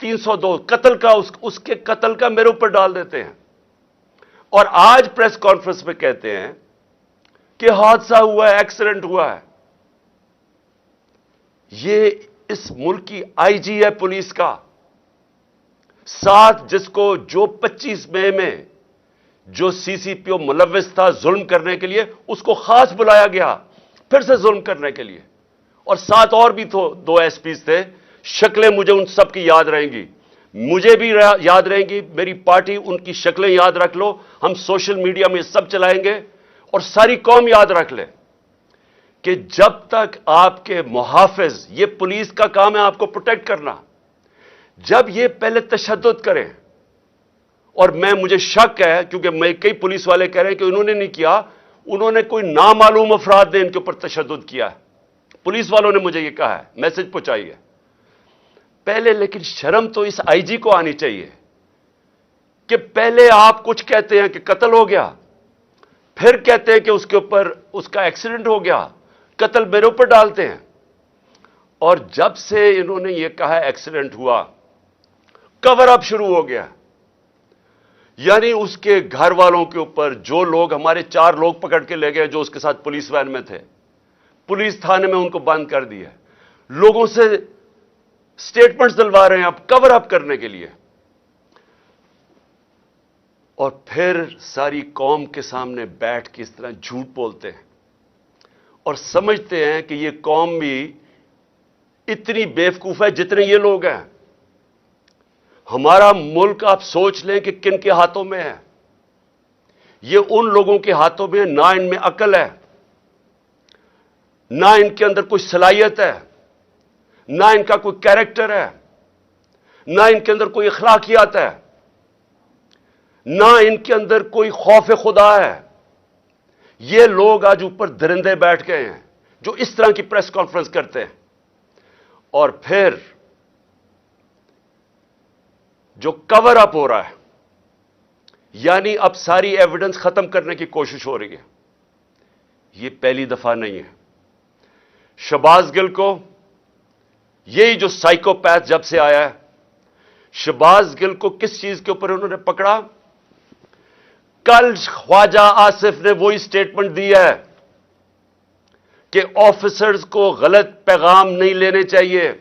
302 قتل کا اس کے قتل کا میرے اوپر ڈال دیتے ہیں، اور آج پریس کانفرنس میں کہتے ہیں کہ حادثہ ہوا ہے، ایکسیڈنٹ ہوا ہے۔ یہ اس ملک کی آئی جی ہے پولیس کا، ساتھ جس کو جو 25 مئی میں جو سی سی پی او ملوث تھا ظلم کرنے کے لیے، اس کو خاص بلایا گیا پھر سے ظلم کرنے کے لیے، اور ساتھ اور بھی تو 2 ایس پیز تھے۔ شکلیں مجھے ان سب کی یاد رہیں گی، مجھے بھی یاد رہیں گی، میری پارٹی ان کی شکلیں یاد رکھ لو، ہم سوشل میڈیا میں سب چلائیں گے، اور ساری قوم یاد رکھ لے کہ جب تک آپ کے محافظ، یہ پولیس کا کام ہے آپ کو پروٹیکٹ کرنا، جب یہ پہلے تشدد کریں، اور مجھے شک ہے کیونکہ میں کئی پولیس والے کہہ رہے ہیں کہ انہوں نے نہیں کیا، انہوں نے کوئی نامعلوم افراد نے ان کے اوپر تشدد کیا ہے، پولیس والوں نے مجھے یہ کہا ہے، میسج پہنچائی ہے پہلے۔ لیکن شرم تو اس آئی جی کو آنی چاہیے کہ پہلے آپ کچھ کہتے ہیں کہ قتل ہو گیا، پھر کہتے ہیں کہ اس کے اوپر اس کا ایکسیڈنٹ ہو گیا، قتل میرے اوپر ڈالتے ہیں۔ اور جب سے انہوں نے یہ کہا ایکسیڈنٹ ہوا، کور اپ شروع ہو گیا، یعنی اس کے گھر والوں کے اوپر جو لوگ، ہمارے 4 لوگ پکڑ کے لے گئے جو اس کے ساتھ پولیس وین میں تھے، پولیس تھانے میں ان کو بند کر دیا، لوگوں سے سٹیٹمنٹس دلوا رہے ہیں اب کور اپ کرنے کے لیے، اور پھر ساری قوم کے سامنے بیٹھ کے اس طرح جھوٹ بولتے ہیں، اور سمجھتے ہیں کہ یہ قوم بھی اتنی بیوقوف ہے جتنے یہ لوگ ہیں۔ ہمارا ملک آپ سوچ لیں کہ کن کے ہاتھوں میں ہے، یہ ان لوگوں کے ہاتھوں میں، نہ ان میں عقل ہے، نہ ان کے اندر کوئی صلاحیت ہے، نہ ان کا کوئی کیریکٹر ہے، نہ ان کے اندر کوئی اخلاقیات ہے، نہ ان کے اندر کوئی خوف خدا ہے۔ یہ لوگ آج اوپر درندے بیٹھ گئے ہیں جو اس طرح کی پریس کانفرنس کرتے ہیں، اور پھر جو کور اپ ہو رہا ہے، یعنی اب ساری ایویڈنس ختم کرنے کی کوشش ہو رہی ہے۔ یہ پہلی دفعہ نہیں ہے۔ شہباز گل کو، یہی جو سائیکوپیتھ جب سے آیا ہے، شہباز گل کو کس چیز کے اوپر انہوں نے پکڑا؟ کل خواجہ آصف نے وہی سٹیٹمنٹ دی ہے کہ آفیسرز کو غلط پیغام نہیں لینے چاہیے۔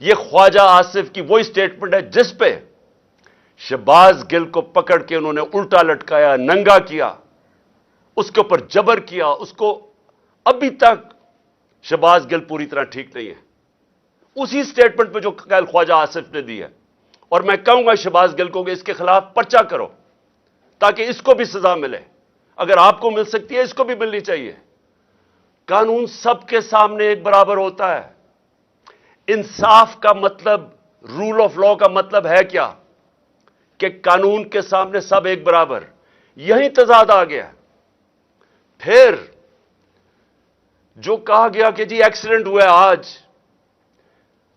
یہ خواجہ آصف کی وہی سٹیٹمنٹ ہے جس پہ شہباز گل کو پکڑ کے انہوں نے الٹا لٹکایا، ننگا کیا، اس کے اوپر جبر کیا۔ اس کو ابھی تک شہباز گل پوری طرح ٹھیک نہیں ہے، اسی سٹیٹمنٹ پہ جو کل خواجہ آصف نے دی ہے۔ اور میں کہوں گا شہباز گل کو کہ اس کے خلاف پرچہ کرو تاکہ اس کو بھی سزا ملے، اگر آپ کو مل سکتی ہے اس کو بھی ملنی چاہیے۔ قانون سب کے سامنے ایک برابر ہوتا ہے۔ انصاف کا مطلب، رول آف لا کا مطلب ہے کیا؟ کہ قانون کے سامنے سب ایک برابر۔ یہی تضاد آ گیا۔ پھر جو کہا گیا کہ جی ایکسیڈنٹ ہوا ہے، آج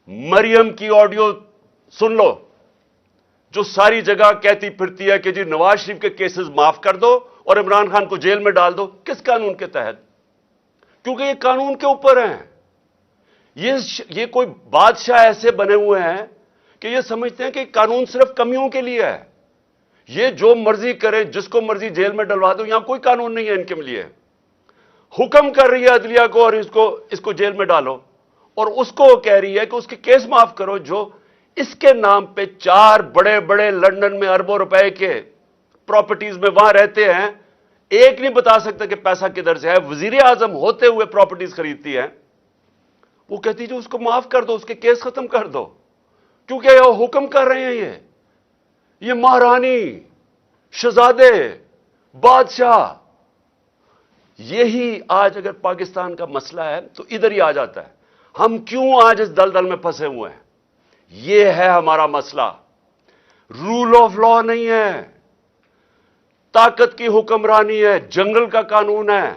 مریم کی آڈیو سن لو جو ساری جگہ کہتی پھرتی ہے کہ جی نواز شریف کے کیسز معاف کر دو اور عمران خان کو جیل میں ڈال دو۔ کس قانون کے تحت؟ کیونکہ یہ قانون کے اوپر ہیں۔ یہ کوئی بادشاہ ایسے بنے ہوئے ہیں کہ یہ سمجھتے ہیں کہ قانون صرف کمیوں کے لیے ہے، یہ جو مرضی کرے، جس کو مرضی جیل میں ڈلوا دو، یہاں کوئی قانون نہیں ہے ان کے لیے۔ حکم کر رہی ہے عدلیہ کو اور اس کو جیل میں ڈالو، اور اس کو کہہ رہی ہے کہ اس کے کیس معاف کرو جو اس کے نام پہ 4 بڑے بڑے لندن میں اربوں روپے کے پراپرٹیز میں وہاں رہتے ہیں، ایک نہیں بتا سکتا کہ پیسہ کدھر سے ہے۔ وزیر اعظم ہوتے ہوئے پراپرٹیز خریدتی ہے، وہ کہتی جو اس کو معاف کر دو، اس کے کیس ختم کر دو، کیونکہ یہ حکم کر رہے ہیں، یہ مہارانی، شہزادے، بادشاہ۔ یہی آج اگر پاکستان کا مسئلہ ہے تو ادھر ہی آ جاتا ہے۔ ہم کیوں آج اس دلدل میں پھنسے ہوئے ہیں؟ یہ ہے ہمارا مسئلہ۔ رول آف لا نہیں ہے، طاقت کی حکمرانی ہے، جنگل کا قانون ہے۔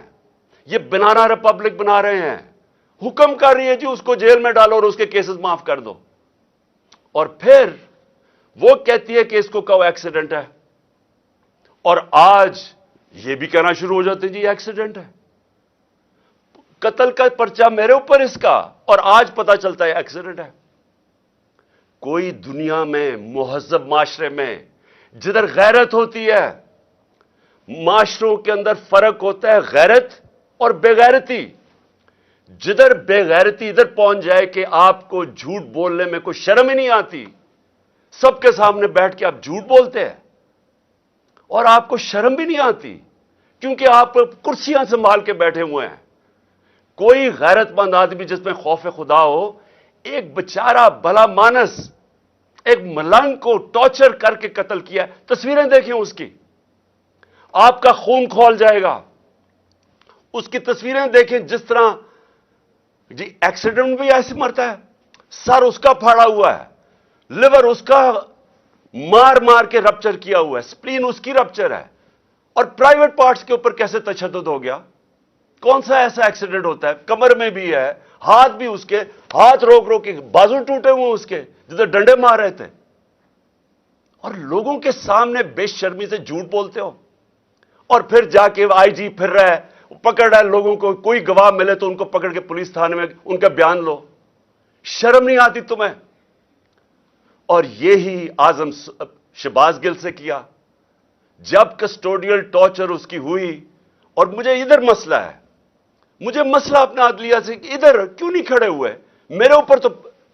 یہ بنانا ریپبلک بنا رہے ہیں، حکم کر رہی ہے جی اس کو جیل میں ڈالو اور اس کے کیسز معاف کر دو، اور پھر وہ کہتی ہے کہ اس کو کہو ایکسیڈنٹ ہے، اور آج یہ بھی کہنا شروع ہو جاتے جی ایکسیڈنٹ ہے۔ قتل کا پرچہ میرے اوپر اس کا، اور آج پتا چلتا ہے ایکسیڈنٹ ہے۔ کوئی دنیا میں مہذب معاشرے میں جدھر غیرت ہوتی ہے، معاشروں کے اندر فرق ہوتا ہے غیرت اور بے غیرتی. جدھر بے غیرتی ادھر پہنچ جائے کہ آپ کو جھوٹ بولنے میں کوئی شرم ہی نہیں آتی، سب کے سامنے بیٹھ کے آپ جھوٹ بولتے ہیں اور آپ کو شرم بھی نہیں آتی کیونکہ آپ کرسیاں سنبھال کے بیٹھے ہوئے ہیں. کوئی غیرت مند آدمی جس میں خوف خدا ہو، ایک بیچارہ بھلا مانس ایک ملنگ کو ٹارچر کر کے قتل کیا، تصویریں دیکھیں اس کی، آپ کا خون کھول جائے گا. اس کی تصویریں دیکھیں، جس طرح جی ایکسیڈنٹ بھی ایسے مرتا ہے، سر اس کا پھاڑا ہوا ہے، لیور اس کا مار مار کے رپچر کیا ہوا ہے، سپلین اس کی رپچر ہے، اور پرائیویٹ پارٹس کے اوپر کیسے تشدد ہو گیا؟ کون سا ایسا ایکسیڈنٹ ہوتا ہے؟ کمر میں بھی ہے، ہاتھ بھی، اس کے ہاتھ روک روک کے بازو ٹوٹے ہوئے اس کے جدھر ڈنڈے مار رہے تھے، اور لوگوں کے سامنے بے شرمی سے جھوٹ بولتے ہو. اور پھر جا کے آئی جی پھر رہا ہے، پکڑ رہا ہے لوگوں کو، کوئی گواہ ملے تو ان کو پکڑ کے پولیس تھانے میں ان کا بیان لو. شرم نہیں آتی تمہیں؟ اور یہی اعظم شہباز گل سے کیا. جب کسٹوڈیل ٹارچر اس کی ہوئی، اور مجھے ادھر مسئلہ ہے، مجھے مسئلہ اپنا عدلیہ سے کہ ادھر کیوں نہیں کھڑے ہوئے؟ میرے اوپر تو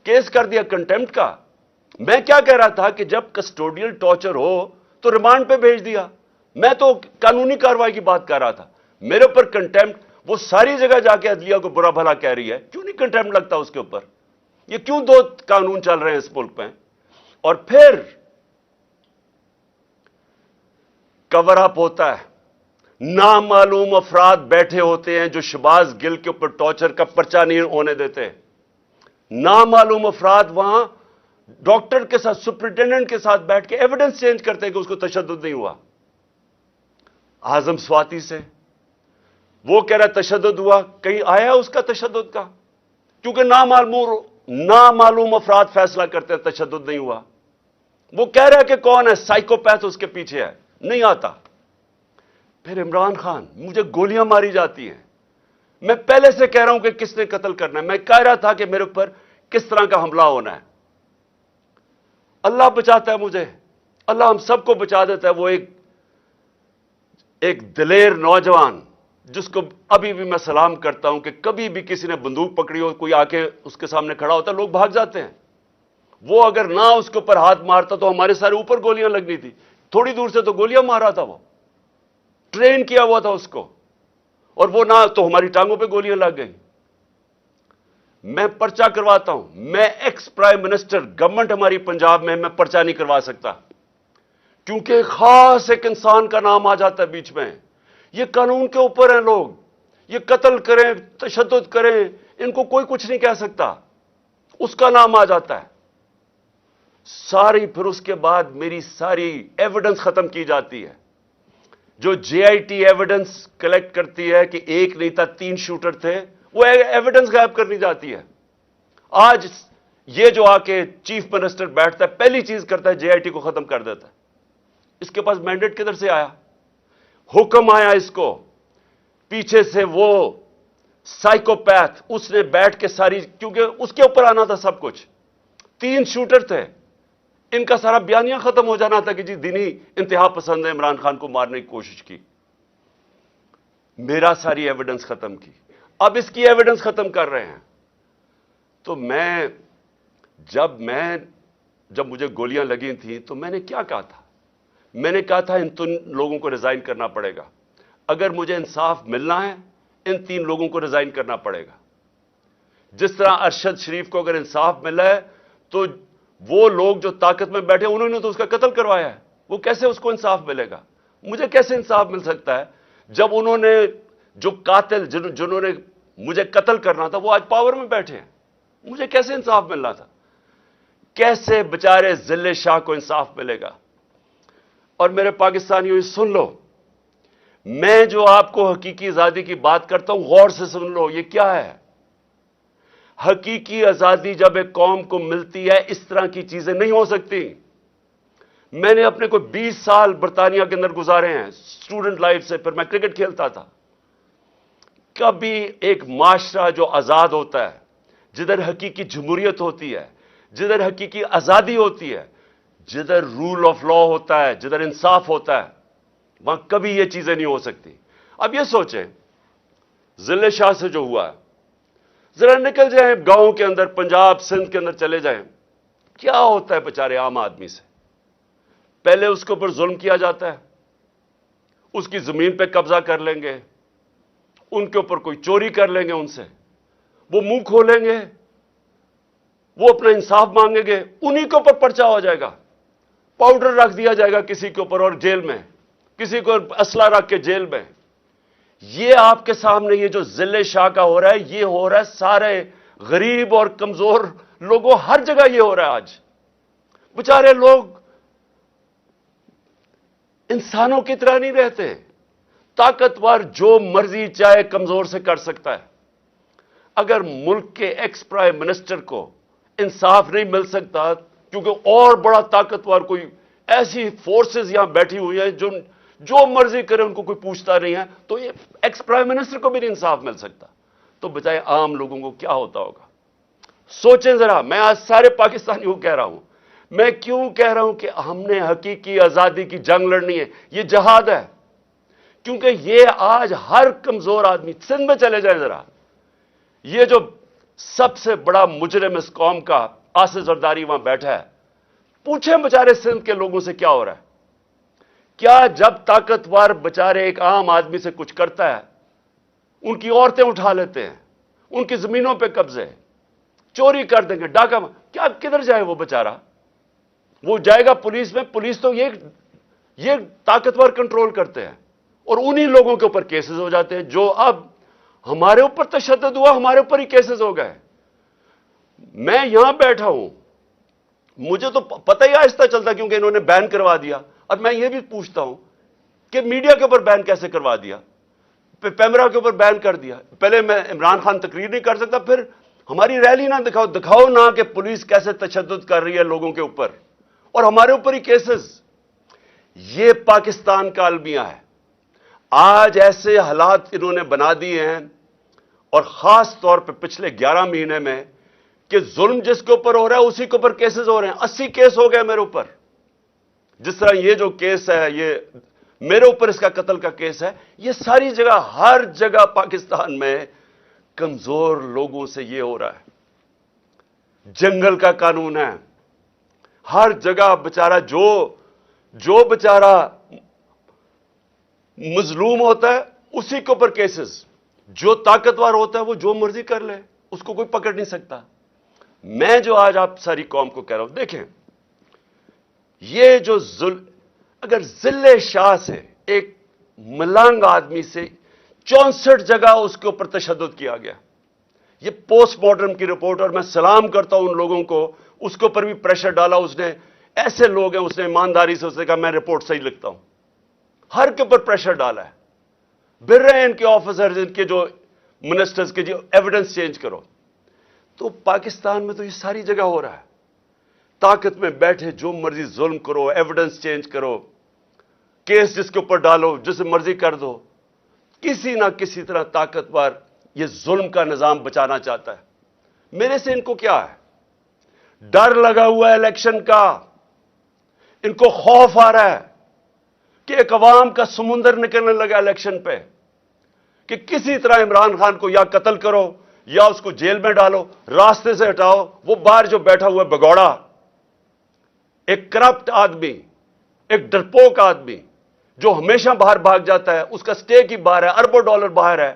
کیس کر دیا کنٹیمپٹ کا. میں کیا کہہ رہا تھا کہ جب کسٹوڈیل ٹارچر ہو تو ریمانڈ پہ بھیج دیا. میں تو قانونی کارروائی کی بات کر رہا تھا. میرے اوپر کنٹیمپٹ، وہ ساری جگہ جا کے عدلیہ کو برا بھلا کہہ رہی ہے، کیوں نہیں کنٹیمپٹ لگتا اس کے اوپر؟ یہ کیوں دو قانون چل رہے ہیں اس ملک میں؟ اور پھر کور اپ ہوتا ہے، نامعلوم افراد بیٹھے ہوتے ہیں جو شہباز گل کے اوپر ٹارچر کا پرچہ نہیں ہونے دیتے. نامعلوم افراد وہاں ڈاکٹر کے ساتھ، سپرنٹینڈنٹ کے ساتھ بیٹھ کے ایویڈنس چینج کرتے ہیں کہ اس کو تشدد نہیں ہوا. اعظم سواتی سے وہ کہہ رہا ہے تشدد ہوا، کہیں آیا اس کا تشدد کا؟ کیونکہ نامعلوم افراد فیصلہ کرتے ہیں تشدد نہیں ہوا. وہ کہہ رہا ہے کہ کون ہے سائیکوپیتھ اس کے پیچھے ہے، نہیں آتا. پھر عمران خان، مجھے گولیاں ماری جاتی ہیں، میں پہلے سے کہہ رہا ہوں کہ کس نے قتل کرنا ہے. میں کہہ رہا تھا کہ میرے اوپر کس طرح کا حملہ ہونا ہے. اللہ بچاتا ہے مجھے، اللہ ہم سب کو بچا دیتا ہے. وہ ایک دلیر نوجوان جس کو ابھی بھی میں سلام کرتا ہوں کہ کبھی بھی کسی نے بندوق پکڑی ہو، کوئی آ کے اس کے سامنے کھڑا ہوتا ہے، لوگ بھاگ جاتے ہیں. وہ اگر نہ اس کے اوپر ہاتھ مارتا تو ہمارے سارے اوپر گولیاں لگنی تھی. تھوڑی دور سے تو گولیاں مار رہا تھا، وہ ٹرین کیا ہوا تھا اس کو، اور وہ نہ تو ہماری ٹانگوں پہ گولیاں لگ گئیں. میں پرچہ کرواتا ہوں، میں ایکس پرائم منسٹر، گورنمنٹ ہماری پنجاب میں پرچہ نہیں کروا سکتا کیونکہ خاص ایک انسان کا نام آ جاتا ہے بیچ میں. یہ قانون کے اوپر ہیں لوگ، یہ قتل کریں، تشدد کریں، ان کو کوئی کچھ نہیں کہہ سکتا، اس کا نام آ جاتا ہے. ساری پھر اس کے بعد میری ساری ایویڈنس ختم کی جاتی ہے. جو جے آئی ٹی ایویڈنس کلیکٹ کرتی ہے کہ ایک نہیں تھا 3 شوٹر تھے، وہ ایویڈنس غائب کرنی جاتی ہے. آج یہ جو آ کے چیف منسٹر بیٹھتا ہے، پہلی چیز کرتا ہے جے آئی ٹی کو ختم کر دیتا ہے. اس کے پاس مینڈیٹ کدھر سے آیا؟ حکم آیا اس کو، پیچھے سے وہ سائیکوپیتھ، اس نے بیٹھ کے ساری، کیونکہ اس کے اوپر آنا تھا سب کچھ. 3 شوٹر تھے، ان کا سارا بیانیہ ختم ہو جانا تھا کہ جی دینی انتہا پسند نے عمران خان کو مارنے کی کوشش کی. میرا ساری ایویڈنس ختم کی، اب اس کی ایویڈنس ختم کر رہے ہیں. تو جب مجھے گولیاں لگی تھیں تو میں نے کیا کہا تھا؟ میں نے کہا تھا ان 3 لوگوں کو ریزائن کرنا پڑے گا. اگر مجھے انصاف ملنا ہے ان 3 لوگوں کو ریزائن کرنا پڑے گا. جس طرح ارشد شریف کو اگر انصاف ملا ہے تو وہ لوگ جو طاقت میں بیٹھے انہوں نے تو اس کا قتل کروایا ہے، وہ کیسے اس کو انصاف ملے گا؟ مجھے کیسے انصاف مل سکتا ہے جب انہوں نے جو قاتل جنہوں نے مجھے قتل کرنا تھا وہ آج پاور میں بیٹھے ہیں؟ مجھے کیسے انصاف ملنا تھا؟ کیسے بیچارے ذلے شاہ کو انصاف ملے گا؟ اور میرے پاکستانیوں سن لو، میں جو آپ کو حقیقی آزادی کی بات کرتا ہوں غور سے سن لو، یہ کیا ہے؟ حقیقی آزادی جب ایک قوم کو ملتی ہے اس طرح کی چیزیں نہیں ہو سکتی. میں نے اپنے کوئی 20 سال برطانیہ کے اندر گزارے ہیں اسٹوڈنٹ لائف سے، پھر میں کرکٹ کھیلتا تھا. کبھی ایک معاشرہ جو آزاد ہوتا ہے، جدھر حقیقی جمہوریت ہوتی ہے، جدھر حقیقی آزادی ہوتی ہے، جدھر رول آف لا ہوتا ہے، جدھر انصاف ہوتا ہے، وہاں کبھی یہ چیزیں نہیں ہو سکتی۔ اب یہ سوچیں ضلع شاہ سے جو ہوا ہے، ذرا نکل جائیں گاؤں کے اندر، پنجاب سندھ کے اندر چلے جائیں، کیا ہوتا ہے بیچارے عام آدمی سے؟ پہلے اس کے اوپر ظلم کیا جاتا ہے، اس کی زمین پہ قبضہ کر لیں گے، ان کے اوپر کوئی چوری کر لیں گے، ان سے وہ منہ کھولیں گے، وہ اپنا انصاف مانگیں گے، انہی کے اوپر پرچہ ہو جائے گا، پاؤڈر رکھ دیا جائے گا کسی کے اوپر اور جیل میں، کسی کو اسلحہ رکھ کے جیل میں۔ یہ آپ کے سامنے یہ جو ذل شاہ کا ہو رہا ہے، یہ ہو رہا ہے سارے غریب اور کمزور لوگوں، ہر جگہ یہ ہو رہا ہے آج۔ بیچارے لوگ انسانوں کی طرح نہیں رہتے، طاقتور جو مرضی چاہے کمزور سے کر سکتا ہے۔ اگر ملک کے ایکس پرائم منسٹر کو انصاف نہیں مل سکتا کیونکہ اور بڑا طاقتور کوئی ایسی فورسز یہاں بیٹھی ہوئی ہیں جو مرضی کرے ان کو کوئی پوچھتا نہیں ہے، تو یہ ایکس پرائم منسٹر کو بھی نہیں انصاف مل سکتا، تو بجائے عام لوگوں کو کیا ہوتا ہوگا؟ سوچیں ذرا۔ میں آج سارے پاکستانیوں کو کہہ رہا ہوں، میں کیوں کہہ رہا ہوں کہ ہم نے حقیقی آزادی کی جنگ لڑنی ہے، یہ جہاد ہے، کیونکہ یہ آج ہر کمزور آدمی، سندھ میں چلے جائیں ذرا، یہ جو سب سے بڑا مجرم اس قوم کا آصف زرداری وہاں بیٹھا ہے، پوچھیں بیچارے سندھ کے لوگوں سے کیا ہو رہا ہے؟ کیا جب طاقتور بیچارے ایک عام آدمی سے کچھ کرتا ہے، ان کی عورتیں اٹھا لیتے ہیں، ان کی زمینوں پہ قبضے، چوری کر دیں گے، ڈاکہ، کیا کدھر جائے وہ بیچارہ؟ وہ جائے گا پولیس میں، پولیس تو یہ طاقتور کنٹرول کرتے ہیں، اور انہی لوگوں کے اوپر کیسز ہو جاتے ہیں، جو اب ہمارے اوپر تشدد ہوا، ہمارے اوپر ہی کیسز ہو گئے۔ میں یہاں بیٹھا ہوں، مجھے تو پتہ ہی آہستہ چلتا کیونکہ انہوں نے بین کروا دیا، اور میں یہ بھی پوچھتا ہوں کہ میڈیا کے اوپر بین کیسے کروا دیا، پیمرا کے اوپر بین کر دیا؟ پہلے میں عمران خان تقریر نہیں کر سکتا، پھر ہماری ریلی نہ دکھاؤ نہ کہ پولیس کیسے تشدد کر رہی ہے لوگوں کے اوپر، اور ہمارے اوپر ہی کیسز۔ یہ پاکستان کا المیہ ہے۔ آج ایسے حالات انہوں نے بنا دیے ہیں، اور خاص طور پہ پچھلے 11 مہینے میں، کہ ظلم جس کے اوپر ہو رہا ہے اسی کے اوپر کیسز ہو رہے ہیں۔ 80 کیس ہو گئے میرے اوپر، جس طرح یہ جو کیس ہے، یہ میرے اوپر اس کا قتل کا کیس ہے، یہ ساری جگہ، ہر جگہ پاکستان میں کمزور لوگوں سے یہ ہو رہا ہے۔ جنگل کا قانون ہے، ہر جگہ بیچارہ جو بیچارہ مظلوم ہوتا ہے اسی کے اوپر کیسز، جو طاقتور ہوتا ہے وہ جو مرضی کر لے، اس کو کوئی پکڑ نہیں سکتا۔ میں جو آج آپ ساری قوم کو کہہ رہا ہوں، دیکھیں یہ جو اگر ذل شاہ سے، ایک ملنگ آدمی سے 64 جگہ اس کے اوپر تشدد کیا گیا، یہ پوسٹ مارٹم کی رپورٹ، اور میں سلام کرتا ہوں ان لوگوں کو، اس کے اوپر بھی پریشر ڈالا اس نے، ایسے لوگ ہیں، اس نے ایمانداری سے اس نے کہا میں رپورٹ صحیح لکھتا ہوں، ہر کے اوپر پریشر ڈالا ہے، بھر رہے ہیں ان کے آفیسرز، ان کے جو منسٹرز کے، جو ایویڈنس چینج کرو۔ تو پاکستان میں تو یہ ساری جگہ ہو رہا ہے، طاقت میں بیٹھے جو مرضی ظلم کرو، ایویڈنس چینج کرو، کیس جس کے اوپر ڈالو، جسے مرضی کر دو، کسی نہ کسی طرح طاقتور یہ ظلم کا نظام بچانا چاہتا ہے۔ میرے سے ان کو کیا ہے؟ ڈر لگا ہوا ہے الیکشن کا، ان کو خوف آ رہا ہے کہ ایک عوام کا سمندر نکلنے لگا الیکشن پہ، کہ کسی طرح عمران خان کو یا قتل کرو یا اس کو جیل میں ڈالو، راستے سے ہٹاؤ۔ وہ باہر جو بیٹھا ہوا ہے بگوڑا، ایک کرپٹ آدمی، ایک ڈرپوک آدمی جو ہمیشہ باہر بھاگ جاتا ہے، اس کا سٹیک ہی باہر ہے، اربوں ڈالر باہر ہے،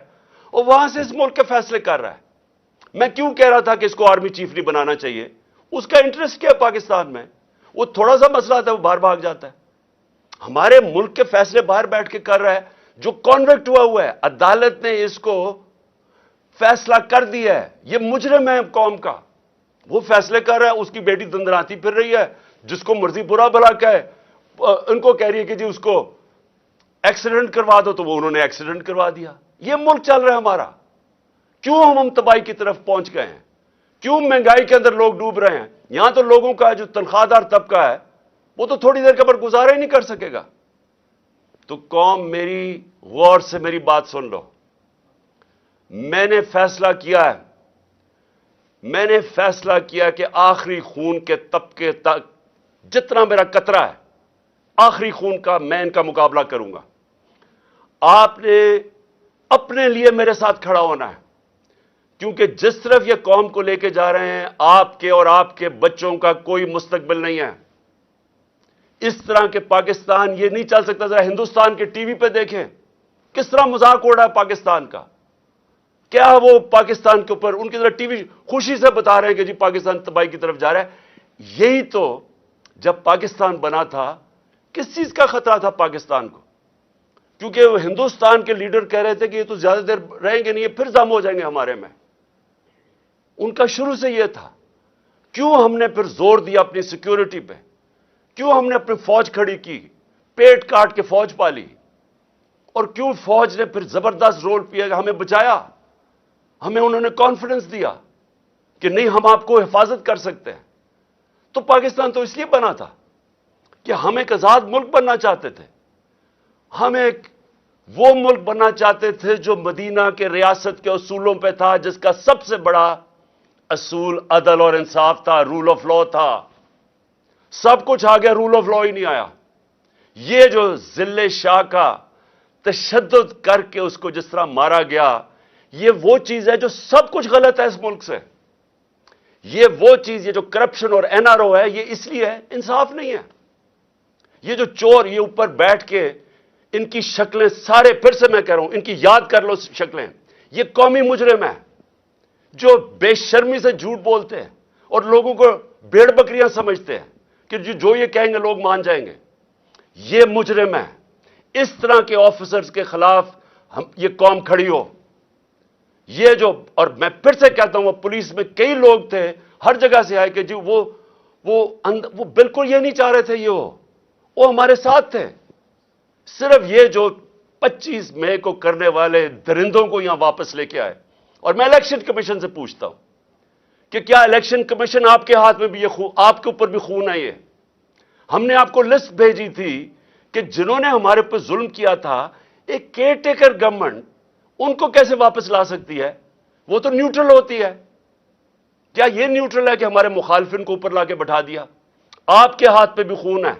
اور وہاں سے اس ملک کے فیصلے کر رہا ہے۔ میں کیوں کہہ رہا تھا کہ اس کو آرمی چیف نہیں بنانا چاہیے؟ اس کا انٹرسٹ کیا ہے پاکستان میں؟ وہ تھوڑا سا مسئلہ آتا ہے وہ باہر بھاگ جاتا ہے۔ ہمارے ملک کے فیصلے باہر بیٹھ کے کر رہا ہے، جو کانوکٹ ہوا ہے، عدالت نے اس کو فیصلہ کر دیا ہے، یہ مجرم ہے قوم کا، وہ فیصلے کر رہا ہے، اس کی بیٹی دندراتی پھر رہی ہے، جس کو مرضی برا بھلا کہے، ان کو کہہ رہی ہے کہ جی اس کو ایکسیڈنٹ کروا دو، تو وہ انہوں نے ایکسیڈنٹ کروا دیا۔ یہ ملک چل رہا ہے ہمارا۔ کیوں ہم تباہی کی طرف پہنچ گئے ہیں؟ کیوں مہنگائی کے اندر لوگ ڈوب رہے ہیں؟ یہاں تو لوگوں کا جو تنخواہ دار طبقہ ہے وہ تو تھوڑی دیر کے بعد گزارا ہی نہیں کر سکے گا۔ تو قوم میری غور سے میری بات سن لو، میں نے فیصلہ کیا ہے میں نے فیصلہ کیا کہ آخری خون کے طبقے تک جتنا میرا قطرہ ہے، آخری خون کا میں ان کا مقابلہ کروں گا۔ آپ نے اپنے لیے میرے ساتھ کھڑا ہونا ہے، کیونکہ جس طرف یہ قوم کو لے کے جا رہے ہیں، آپ کے اور آپ کے بچوں کا کوئی مستقبل نہیں ہے۔ اس طرح کے پاکستان یہ نہیں چل سکتا۔ ذرا ہندوستان کے ٹی وی پہ دیکھیں کس طرح مذاق اڑ رہا ہے پاکستان کا۔ کیا وہ پاکستان کے اوپر ان کی طرح ٹی وی خوشی سے بتا رہے ہیں کہ جی پاکستان تباہی کی طرف جا رہا ہے۔ یہی تو جب پاکستان بنا تھا کس چیز کا خطرہ تھا پاکستان کو؟ کیونکہ وہ ہندوستان کے لیڈر کہہ رہے تھے کہ یہ تو زیادہ دیر رہیں گے نہیں، یہ پھر ضم ہو جائیں گے ہمارے میں۔ ان کا شروع سے یہ تھا۔ کیوں ہم نے پھر زور دیا اپنی سیکیورٹی پہ؟ کیوں ہم نے اپنی فوج کھڑی کی، پیٹ کاٹ کے فوج پالی؟ اور کیوں فوج نے پھر زبردست رول کیا، ہمیں بچایا؟ ہمیں انہوں نے کانفیڈنس دیا کہ نہیں ہم آپ کو حفاظت کر سکتے ہیں۔ تو پاکستان تو اس لیے بنا تھا کہ ہم ایک آزاد ملک بننا چاہتے تھے۔ ہم ایک وہ ملک بننا چاہتے تھے جو مدینہ کے ریاست کے اصولوں پہ تھا، جس کا سب سے بڑا اصول عدل اور انصاف تھا، رول آف لا تھا۔ سب کچھ آ گیا، رول آف لا ہی نہیں آیا۔ یہ جو ذل شاہ کا تشدد کر کے اس کو جس طرح مارا گیا، یہ وہ چیز ہے جو سب کچھ غلط ہے اس ملک سے۔ یہ وہ چیز، یہ جو کرپشن اور این آر او ہے، یہ اس لیے ہے انصاف نہیں ہے۔ یہ جو چور یہ اوپر بیٹھ کے ان کی شکلیں سارے، پھر سے میں کہہ رہا ہوں، ان کی یاد کر لو شکلیں۔ یہ قومی مجرم ہیں جو بے شرمی سے جھوٹ بولتے ہیں اور لوگوں کو بھیڑ بکریاں سمجھتے ہیں کہ جو یہ کہیں گے لوگ مان جائیں گے۔ یہ مجرم ہے۔ اس طرح کے آفیسرز کے خلاف یہ قوم کھڑی ہو۔ یہ جو، اور میں پھر سے کہتا ہوں، وہ پولیس میں کئی لوگ تھے ہر جگہ سے آئے کہ جی وہ بالکل یہ نہیں چاہ رہے تھے، وہ ہمارے ساتھ تھے۔ صرف یہ جو 25 مئی کو کرنے والے درندوں کو یہاں واپس لے کے آئے۔ اور میں الیکشن کمیشن سے پوچھتا ہوں کہ کیا الیکشن کمیشن آپ کے ہاتھ میں بھی یہ آپ کے اوپر بھی خون ہے؟ یہ ہم نے آپ کو لسٹ بھیجی تھی کہ جنہوں نے ہمارے اوپر ظلم کیا تھا، ایک کیئر ٹیکر گورنمنٹ ان کو کیسے واپس لا سکتی ہے؟ وہ تو نیوٹرل ہوتی ہے۔ کیا یہ نیوٹرل ہے کہ ہمارے مخالفین کو اوپر لا کے بٹھا دیا؟ آپ کے ہاتھ پہ بھی خون ہے،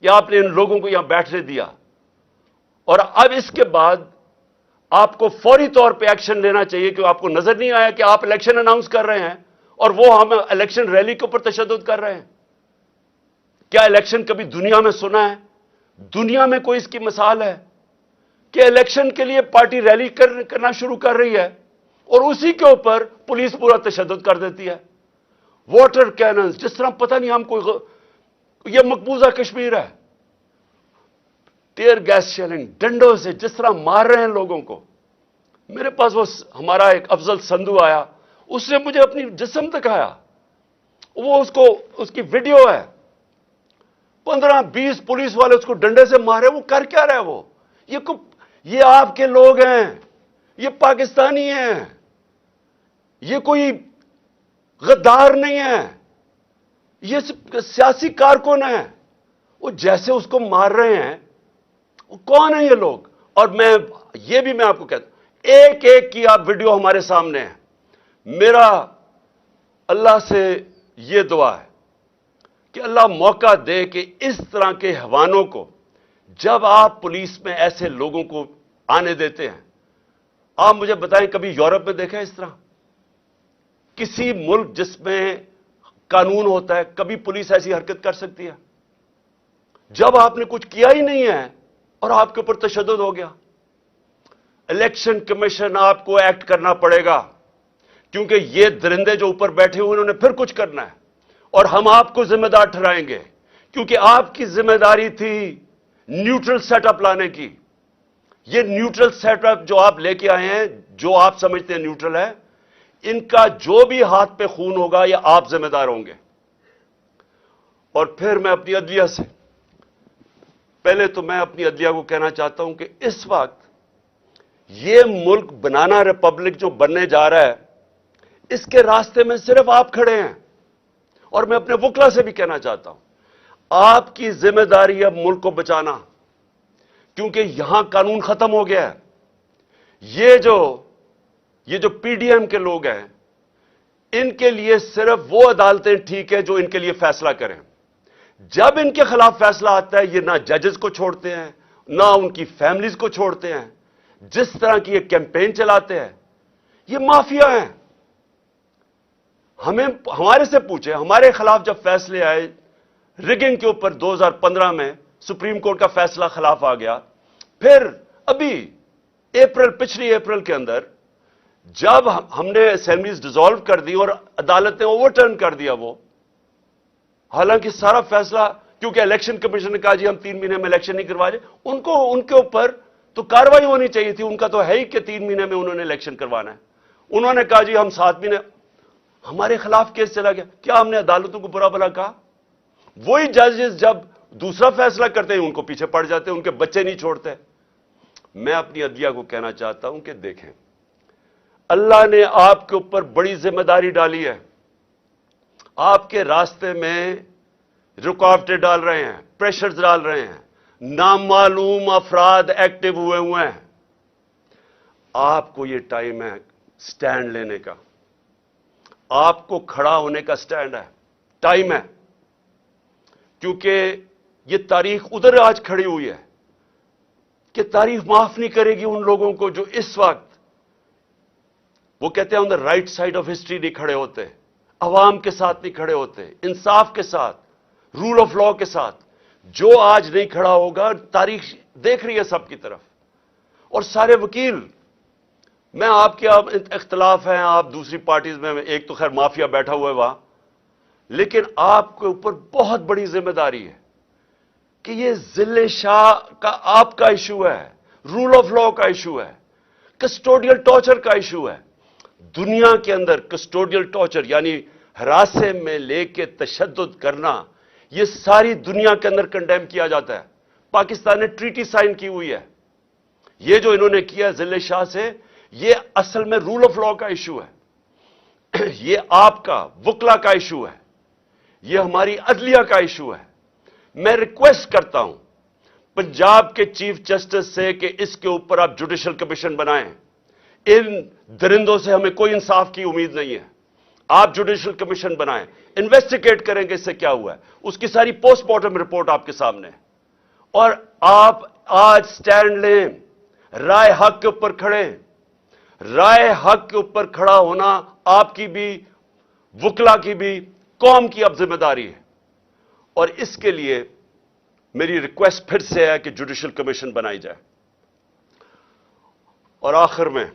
یا آپ نے ان لوگوں کو یہاں بیٹھنے دیا؟ اور اب اس کے بعد آپ کو فوری طور پہ ایکشن لینا چاہیے کہ آپ کو نظر نہیں آیا کہ آپ الیکشن اناؤنس کر رہے ہیں اور وہ ہم الیکشن ریلی کے اوپر تشدد کر رہے ہیں۔ کیا الیکشن کبھی دنیا میں سنا ہے؟ دنیا میں کوئی اس کی مثال ہے کہ الیکشن کے لیے پارٹی ریلی کرنا شروع کر رہی ہے اور اسی کے اوپر پولیس پورا تشدد کر دیتی ہے؟ واٹر کیننز، جس طرح پتہ نہیں ہم کوئی یہ مقبوضہ کشمیر ہے۔ ٹیئر گیس شیلنگ، ڈنڈوں سے جس طرح مار رہے ہیں لوگوں کو۔ میرے پاس وہ ہمارا ایک افضل سندھو آیا، اس نے مجھے اپنی جسم دکھایا، وہ اس کی ویڈیو ہے۔ 15-20 پولیس والے اس کو ڈنڈے سے مارے۔ وہ کر کیا رہے؟ وہ یہ آپ کے لوگ ہیں، یہ پاکستانی ہیں، یہ کوئی غدار نہیں ہے، یہ سیاسی کارکن ہیں۔ وہ جیسے اس کو مار رہے ہیں، وہ کون ہیں یہ لوگ؟ اور میں آپ کو کہتا ہوں، ایک ایک کی آپ ویڈیو ہمارے سامنے ہے۔ میرا اللہ سے یہ دعا ہے کہ اللہ موقع دے کہ اس طرح کے حیوانوں کو، جب آپ پولیس میں ایسے لوگوں کو آنے دیتے ہیں، آپ مجھے بتائیں کبھی یورپ میں دیکھا ہے اس طرح؟ کسی ملک جس میں قانون ہوتا ہے، کبھی پولیس ایسی حرکت کر سکتی ہے؟ جب آپ نے کچھ کیا ہی نہیں ہے اور آپ کے اوپر تشدد ہو گیا۔ الیکشن کمیشن آپ کو ایکٹ کرنا پڑے گا، کیونکہ یہ درندے جو اوپر بیٹھے ہوئے انہوں نے پھر کچھ کرنا ہے، اور ہم آپ کو ذمہ دار ٹھہرائیں گے، کیونکہ آپ کی ذمہ داری تھی نیوٹرل سیٹ اپ لانے کی۔ یہ نیوٹرل سیٹ اپ جو آپ لے کے آئے ہیں، جو آپ سمجھتے ہیں نیوٹرل ہے، ان کا جو بھی ہاتھ پہ خون ہوگا یہ آپ ذمہ دار ہوں گے۔ اور پھر میں اپنی عدلیہ سے، پہلے تو میں اپنی عدلیہ کو کہنا چاہتا ہوں کہ اس وقت یہ ملک بنانا ریپبلک جو بننے جا رہا ہے، اس کے راستے میں صرف آپ کھڑے ہیں۔ اور میں اپنے وکلا سے بھی کہنا چاہتا ہوں، آپ کی ذمہ داری ہے ملک کو بچانا، کیونکہ یہاں قانون ختم ہو گیا ہے۔ یہ جو پی ڈی ایم کے لوگ ہیں، ان کے لیے صرف وہ عدالتیں ٹھیک ہیں جو ان کے لیے فیصلہ کریں. جب ان کے خلاف فیصلہ آتا ہے یہ نہ ججز کو چھوڑتے ہیں نہ ان کی فیملیز کو چھوڑتے ہیں. جس طرح کی یہ کیمپین چلاتے ہیں یہ مافیا ہیں. ہمارے سے پوچھیں, ہمارے خلاف جب فیصلے آئے رگنگ کے اوپر 2015 میں سپریم کورٹ کا فیصلہ خلاف آ گیا. پھر ابھی پچھلی اپریل کے اندر جب ہم نے اسمبلیز ڈیزالو کر دی اور عدالت نے اوور ٹرن کر دیا وہ, حالانکہ سارا فیصلہ کیونکہ الیکشن کمیشن نے کہا جی ہم 3 مہینے میں الیکشن نہیں کروا رہے, ان کے اوپر تو کاروائی ہونی چاہیے تھی. ان کا تو ہے ہی کہ 3 مہینے میں انہوں نے الیکشن کروانا ہے. انہوں نے کہا جی ہم 7 مہینے, ہمارے خلاف کیس چلا گیا. کیا ہم نے عدالتوں کو برا بھلا کہا؟ وہی ججز جب دوسرا فیصلہ کرتے ہیں ان کو پیچھے پڑ جاتے ہیں, ان کے بچے نہیں چھوڑتے. میں اپنی عدلیہ کو کہنا چاہتا ہوں کہ دیکھیں, اللہ نے آپ کے اوپر بڑی ذمہ داری ڈالی ہے. آپ کے راستے میں رکاوٹیں ڈال رہے ہیں, پریشرز ڈال رہے ہیں, نامعلوم افراد ایکٹیو ہوئے ہیں. آپ کو یہ ٹائم ہے سٹینڈ لینے کا, آپ کو کھڑا ہونے کا سٹینڈ ہے, ٹائم ہے. کیونکہ یہ تاریخ ادھر آج کھڑی ہوئی ہے کہ تاریخ معاف نہیں کرے گی ان لوگوں کو جو اس وقت, وہ کہتے ہیں on the right side of history نہیں کھڑے ہوتے, عوام کے ساتھ نہیں کھڑے ہوتے, انصاف کے ساتھ, رول آف لا کے ساتھ. جو آج نہیں کھڑا ہوگا تاریخ دیکھ رہی ہے سب کی طرف. اور سارے وکیل, میں آپ کے اختلاف ہیں, آپ دوسری پارٹیز میں, ایک تو خیر مافیا بیٹھا ہوا ہے وہاں, لیکن آپ کے اوپر بہت بڑی ذمہ داری ہے کہ یہ ذل شاہ کا آپ کا ایشو ہے, رول آف لا کا ایشو ہے, کسٹوڈیل ٹارچر کا ایشو ہے. دنیا کے اندر کسٹوڈیل ٹارچر یعنی ہراسے میں لے کے تشدد کرنا, یہ ساری دنیا کے اندر کنڈیم کیا جاتا ہے. پاکستان نے ٹریٹی سائن کی ہوئی ہے. یہ جو انہوں نے کیا ذل شاہ سے, یہ اصل میں رول آف لا کا ایشو ہے. یہ آپ کا وکلا کا ایشو ہے, یہ ہماری عدلیہ کا ایشو ہے. میں ریکویسٹ کرتا ہوں پنجاب کے چیف جسٹس سے کہ اس کے اوپر آپ جوڈیشل کمیشن بنائیں. ان درندوں سے ہمیں کوئی انصاف کی امید نہیں ہے. آپ جوڈیشل کمیشن بنائیں, انویسٹیگیٹ کریں کہ اس سے کیا ہوا ہے. اس کی ساری پوسٹ مارٹم رپورٹ آپ کے سامنے ہے. اور آپ آج سٹینڈ لیں, رائے حق کے اوپر کھڑے. رائے حق کے اوپر کھڑا ہونا آپ کی بھی, وکلا کی بھی, قوم کی اب ذمہ داری ہے. اور اس کے لیے میری ریکویسٹ پھر سے ہے کہ جوڈیشل کمیشن بنائی جائے. اور آخر میں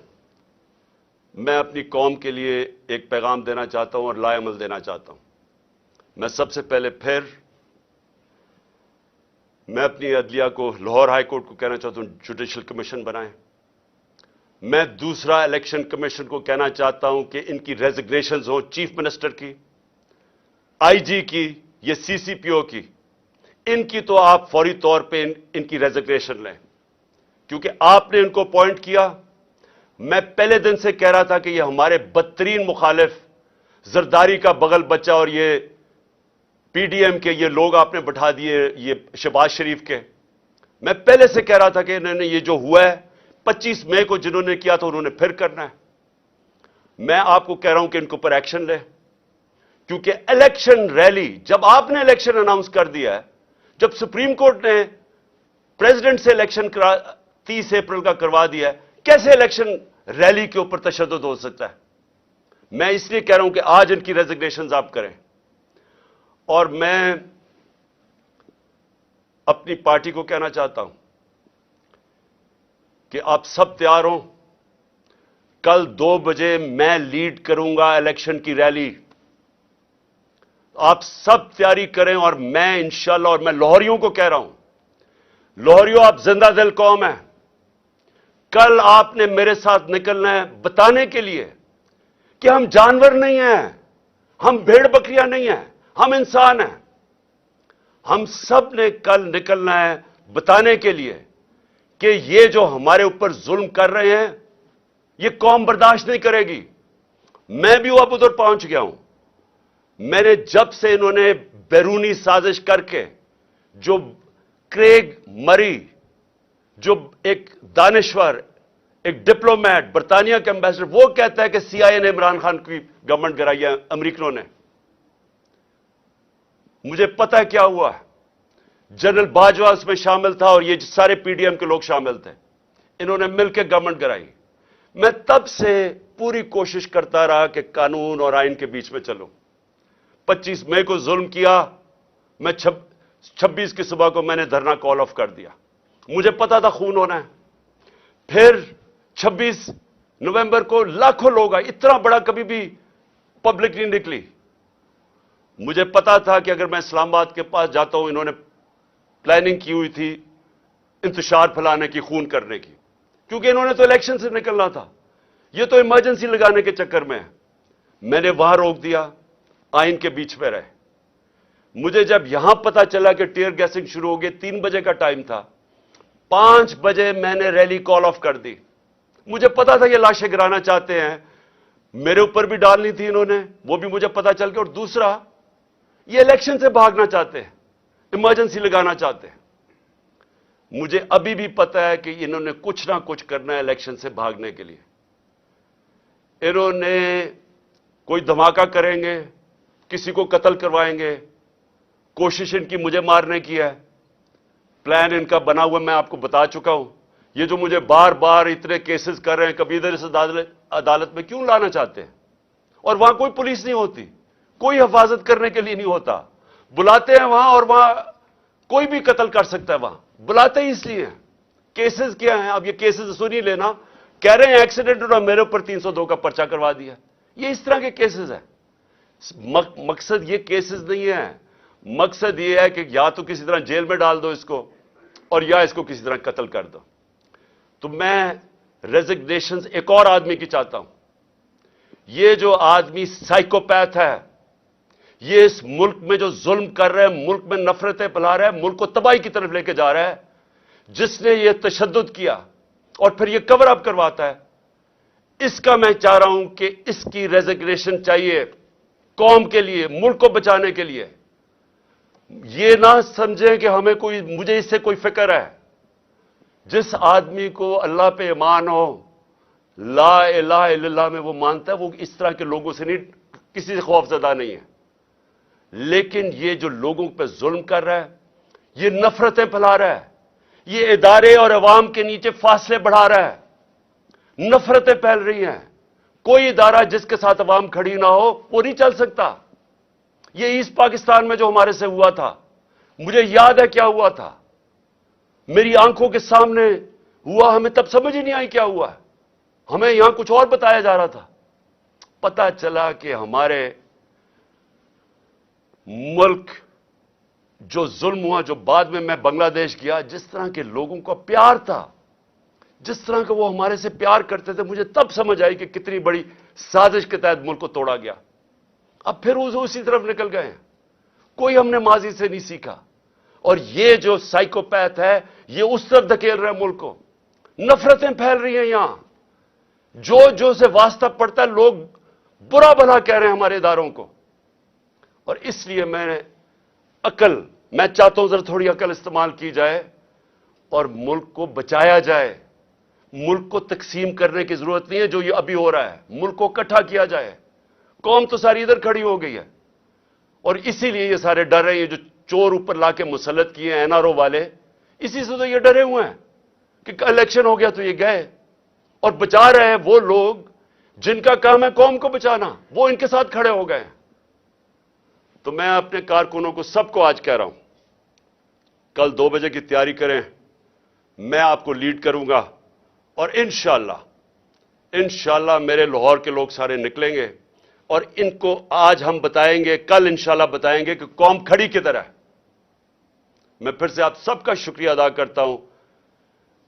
اپنی قوم کے لیے ایک پیغام دینا چاہتا ہوں اور لائے عمل دینا چاہتا ہوں. میں سب سے پہلے میں اپنی عدلیہ کو, لاہور ہائی کورٹ کو کہنا چاہتا ہوں جوڈیشل کمیشن بنائیں. میں دوسرا الیکشن کمیشن کو کہنا چاہتا ہوں کہ ان کی ریزگنیشنز ہوں, چیف منسٹر کی, آئی جی کی, یہ سی سی پی او کی. ان کی تو آپ فوری طور پہ ان کی ریزگنیشن لیں, کیونکہ آپ نے ان کو اپوائنٹ کیا. میں پہلے دن سے کہہ رہا تھا کہ یہ ہمارے بدترین مخالف, زرداری کا بغل بچہ, اور یہ پی ڈی ایم کے یہ لوگ آپ نے بٹھا دیے, یہ شہباز شریف کے. میں پہلے سے کہہ رہا تھا کہ انہوں نے یہ جو ہوا ہے 25 مئی کو جنہوں نے کیا تو انہوں نے پھر کرنا ہے. میں آپ کو کہہ رہا ہوں کہ ان کے اوپر ایکشن لیں, کیونکہ الیکشن ریلی جب آپ نے الیکشن اناؤنس کر دیا ہے, جب سپریم کورٹ نے پریزیڈنٹ سے الیکشن 30 اپریل کا کروا دیا ہے, کیسے الیکشن ریلی کے اوپر تشدد ہو سکتا ہے؟ میں اس لیے کہہ رہا ہوں کہ آج ان کی ریزگنیشنز آپ کریں. اور میں اپنی پارٹی کو کہنا چاہتا ہوں کہ آپ سب تیار ہوں. کل 2 بجے میں لیڈ کروں گا الیکشن کی ریلی. آپ سب تیاری کریں, اور میں انشاءاللہ, اور میں لاہوریوں کو کہہ رہا ہوں, لاہوریوں آپ زندہ دل قوم ہیں. کل آپ نے میرے ساتھ نکلنا ہے بتانے کے لیے کہ ہم جانور نہیں ہیں, ہم بھیڑ بکریاں نہیں ہیں, ہم انسان ہیں. ہم سب نے کل نکلنا ہے بتانے کے لیے کہ یہ جو ہمارے اوپر ظلم کر رہے ہیں یہ قوم برداشت نہیں کرے گی. میں بھی اب ادھر پہنچ گیا ہوں. میں نے جب سے انہوں نے بیرونی سازش کر کے جو کریگ مری, جو ایک دانشور ایک ڈپلومیٹ برطانیہ کا ایمبیسڈر وہ کہتا ہے کہ سی آئی اے نے عمران خان کی گورنمنٹ گرائی ہے، امریکنوں نے. مجھے پتا ہے کیا ہوا ہے. جنرل باجوہ اس میں شامل تھا اور یہ سارے پی ڈی ایم کے لوگ شامل تھے. انہوں نے مل کے گورنمنٹ گرائی. میں تب سے پوری کوشش کرتا رہا کہ قانون اور آئین کے بیچ میں چلوں. 25 مئی کو ظلم کیا، میں 26 کی صبح کو میں نے دھرنا کال آف کر دیا. مجھے پتا تھا خون ہونا ہے. پھر 26 نومبر کو لاکھوں لوگ آئے. اتنا بڑا کبھی بھی پبلک نہیں نکلی. مجھے پتا تھا کہ اگر میں اسلام آباد کے پاس جاتا ہوں، انہوں نے پلاننگ کی ہوئی تھی انتشار پھیلانے کی، خون کرنے کی، کیونکہ انہوں نے تو الیکشن سے نکلنا تھا. یہ تو ایمرجنسی لگانے کے چکر میں ہے. میں نے وہاں روک دیا، آئین کے بیچ میں رہے. مجھے جب یہاں پتا چلا کہ ٹیئر گیسنگ شروع ہو گئی، 3 بجے کا ٹائم تھا، 5 بجے میں نے ریلی کال آف کر دی. مجھے پتا تھا یہ لاشیں گرانا چاہتے ہیں، میرے اوپر بھی ڈالنی تھی انہوں نے، وہ بھی مجھے پتا چل گیا. اور دوسرا، یہ الیکشن سے بھاگنا چاہتے ہیں، ایمرجنسی لگانا چاہتے ہیں. مجھے ابھی بھی پتا ہے کہ انہوں نے کچھ نہ کچھ کرنا ہے الیکشن سے بھاگنے کے لیے. انہوں نے کوئی دھماکہ کریں گے، کسی کو قتل کروائیں گے. کوشش ان کی مجھے مارنے کی ہے. پلان ان کا بنا ہوا میں آپ کو بتا چکا ہوں. یہ جو مجھے بار بار اتنے کیسز کر رہے ہیں، کبھی ادھر اس عدالت میں کیوں لانا چاہتے ہیں؟ اور وہاں کوئی پولیس نہیں ہوتی، کوئی حفاظت کرنے کے لیے نہیں ہوتا. بلاتے ہیں وہاں اور وہاں کوئی بھی قتل کر سکتا ہے. وہاں بلاتے ہی اس لیے ہیں. کیسز کیا ہیں؟ اب یہ کیسز سنی لینا. کہہ رہے ہیں ایکسیڈنٹ اور میرے اوپر 302 کا پرچہ کروا دیا. یہ اس طرح کے کیسز ہیں. مقصد یہ کیسز نہیں ہے. مقصد یہ ہے کہ یا تو کسی طرح جیل میں ڈال دو اس کو، اور یا اس کو کسی طرح قتل کر دو. تو میں ریزگنیشن ایک اور آدمی کی چاہتا ہوں. یہ جو آدمی سائیکوپیتھ ہے، یہ اس ملک میں جو ظلم کر رہا ہے، ملک میں نفرتیں پھیلا رہا ہے، ملک کو تباہی کی طرف لے کے جا رہا ہے، جس نے یہ تشدد کیا اور پھر یہ کور اپ کرواتا ہے، اس کا میں چاہ رہا ہوں کہ اس کی ریزگنیشن چاہیے قوم کے لیے، ملک کو بچانے کے لیے. یہ نہ سمجھیں کہ ہمیں مجھے اس سے کوئی فکر ہے. جس آدمی کو اللہ پہ ایمان ہو، لا الہ الا اللہ میں وہ مانتا ہے، وہ اس طرح کے لوگوں سے نہیں، کسی سے خوف زدہ نہیں ہے. لیکن یہ جو لوگوں پہ ظلم کر رہا ہے، یہ نفرتیں پھیلا رہا ہے، یہ ادارے اور عوام کے نیچے فاصلے بڑھا رہا ہے، نفرتیں پھیل رہی ہیں. کوئی ادارہ جس کے ساتھ عوام کھڑی نہ ہو وہ نہیں چل سکتا. یہ ایسٹ پاکستان میں جو ہمارے سے ہوا تھا، مجھے یاد ہے کیا ہوا تھا. میری آنکھوں کے سامنے ہوا، ہمیں تب سمجھ ہی نہیں آئی کیا ہوا ہے. ہمیں یہاں کچھ اور بتایا جا رہا تھا. پتا چلا کہ ہمارے ملک جو ظلم ہوا، جو بعد میں بنگلہ دیش گیا، جس طرح کے لوگوں کا پیار تھا، جس طرح کا وہ ہمارے سے پیار کرتے تھے، مجھے تب سمجھ آئی کہ کتنی بڑی سازش کے تحت ملک کو توڑا گیا. اب پھر اسی طرف نکل گئے ہیں. کوئی ہم نے ماضی سے نہیں سیکھا. اور یہ جو سائیکوپیتھ ہے، یہ اس طرف دھکیل رہا ہے ملک کو. نفرتیں پھیل رہی ہیں یہاں. جو سے واسطہ پڑتا ہے، لوگ برا بھلا کہہ رہے ہیں ہمارے اداروں کو. اور اس لیے میں چاہتا ہوں ذرا تھوڑی عقل استعمال کی جائے اور ملک کو بچایا جائے. ملک کو تقسیم کرنے کی ضرورت نہیں ہے جو یہ ابھی ہو رہا ہے. ملک کو اکٹھا کیا جائے. قوم تو ساری ادھر کھڑی ہو گئی ہے، اور اسی لیے یہ سارے ڈر رہے ہیں. یہ جو چور اوپر لا کے مسلط کیے ہیں این آر او والے، اسی سے تو یہ ڈرے ہوئے ہیں کہ الیکشن ہو گیا تو یہ گئے. اور بچا رہے ہیں وہ لوگ جن کا کام ہے قوم کو بچانا، وہ ان کے ساتھ کھڑے ہو گئے ہیں. تو میں اپنے کارکنوں کو سب کو آج کہہ رہا ہوں، کل 2 بجے کی تیاری کریں. میں آپ کو لیڈ کروں گا، اور انشاءاللہ میرے لاہور کے لوگ سارے نکلیں گے، اور ان کو آج ہم بتائیں گے، کل انشاءاللہ بتائیں گے کہ قوم کھڑی کدھر ہے. میں پھر سے آپ سب کا شکریہ ادا کرتا ہوں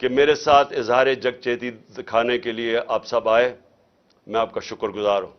کہ میرے ساتھ اظہار یکجہتی دکھانے کے لیے آپ سب آئے. میں آپ کا شکر گزار ہوں.